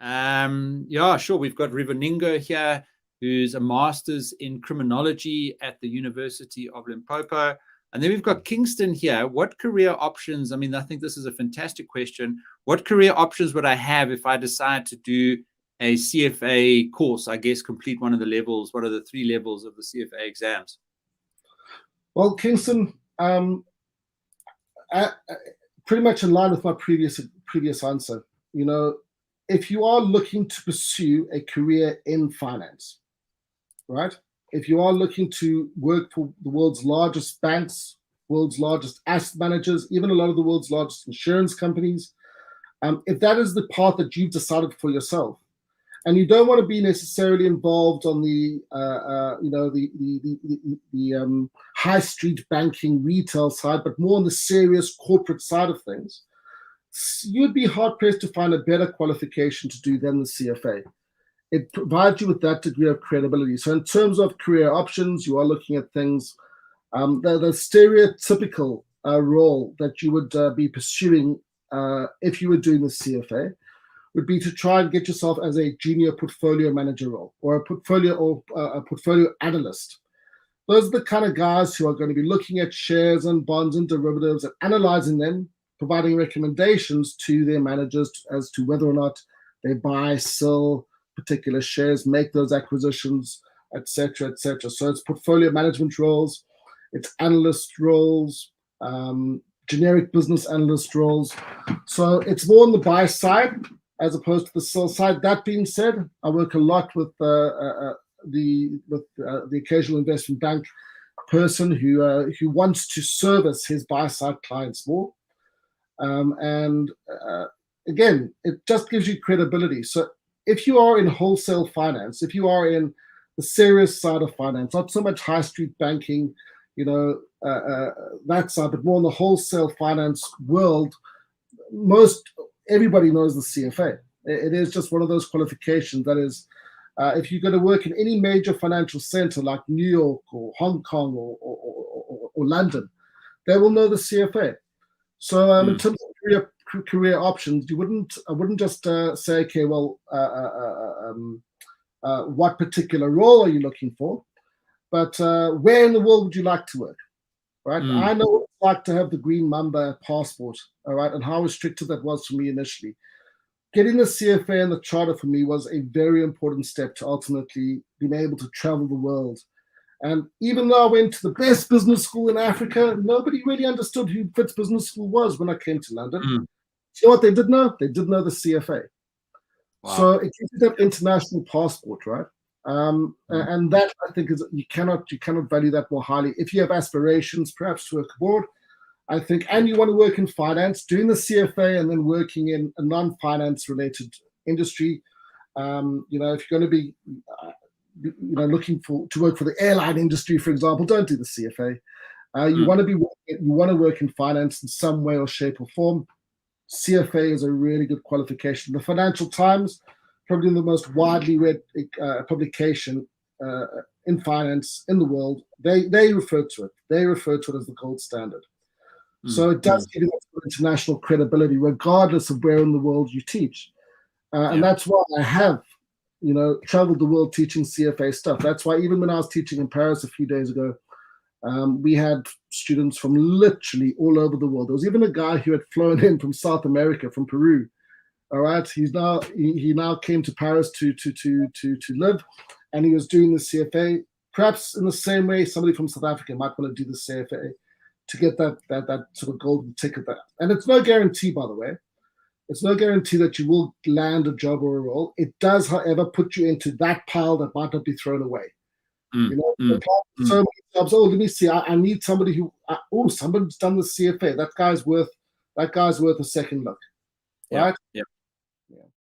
Yeah, sure. We've got Rivoningo here, who's a master's in criminology at the University of Limpopo. And then we've got Kingston here. What career options? I mean, I think this is a fantastic question. What career options would I have if I decide to do a CFA course? I guess complete one of the levels. What are the 3 levels of the CFA exams? Well, Kingston, pretty much in line with my previous answer. You know, if you are looking to pursue a career in finance, right? If you are looking to work for the world's largest banks, world's largest asset managers, even a lot of the world's largest insurance companies, if that is the path that you've decided for yourself, and you don't want to be necessarily involved on the high street banking retail side, but more on the serious corporate side of things, you'd be hard pressed to find a better qualification to do than the CFA. It provides you with that degree of credibility. So in terms of career options, you are looking at things, the stereotypical role that you would be pursuing if you were doing the CFA would be to try and get yourself as a junior portfolio manager role or a portfolio analyst. Those are the kind of guys who are going to be looking at shares and bonds and derivatives and analyzing them, providing recommendations to their managers as to whether or not they buy, sell particular shares, make those acquisitions, etc., etc. So it's portfolio management roles, it's analyst roles, generic business analyst roles. So it's more on the buy side as opposed to the sell side. That being said, I work a lot with the occasional investment bank person who wants to service his buy side clients more. Again, it just gives you credibility. So if you are in wholesale finance, if you are in the serious side of finance, not so much high street banking, that side, but more in the wholesale finance world, everybody knows the CFA. It is just one of those qualifications that is, if you're going to work in any major financial center like New York or Hong Kong or London, they will know the CFA. So in terms of career options, I wouldn't just say, okay, well, what particular role are you looking for? But where in the world would you like to work, right? I know what it's like to have the Green Mamba passport, all right, and how restricted that was for me initially. Getting the CFA and the charter for me was a very important step to ultimately being able to travel the world. And even though I went to the best business school in Africa, nobody really understood who Wits Business School was when I came to London. You know what they did know? They did know the CFA. Wow. So it gives you that international passport, right? And that, I think, is you cannot value that more highly. If you have aspirations, perhaps to work abroad, I think, and you want to work in finance, doing the CFA and then working in a non-finance related industry, if you're going to be, looking to work for the airline industry, for example, don't do the CFA. You want to work in finance in some way or shape or form. CFA is a really good qualification. The Financial Times, probably the most widely read publication in finance in the world, they refer to it. They refer to it as the gold standard. So it does give you that international credibility, regardless of where in the world you teach. And that's why I have, traveled the world teaching CFA stuff. That's why even when I was teaching in Paris a few days ago, we had students from literally all over the world. There was even a guy who had flown in from South America, from Peru. All right, he now came to Paris to live, and he was doing the CFA. Perhaps in the same way, somebody from South Africa might want to do the CFA to get that sort of golden ticket there. And it's no guarantee, by the way. It's no guarantee that you will land a job or a role. It does, however, put you into that pile that might not be thrown away. So many jobs. Oh, let me see. I need somebody who. Somebody's done the CFA. That guy's worth a second look, right?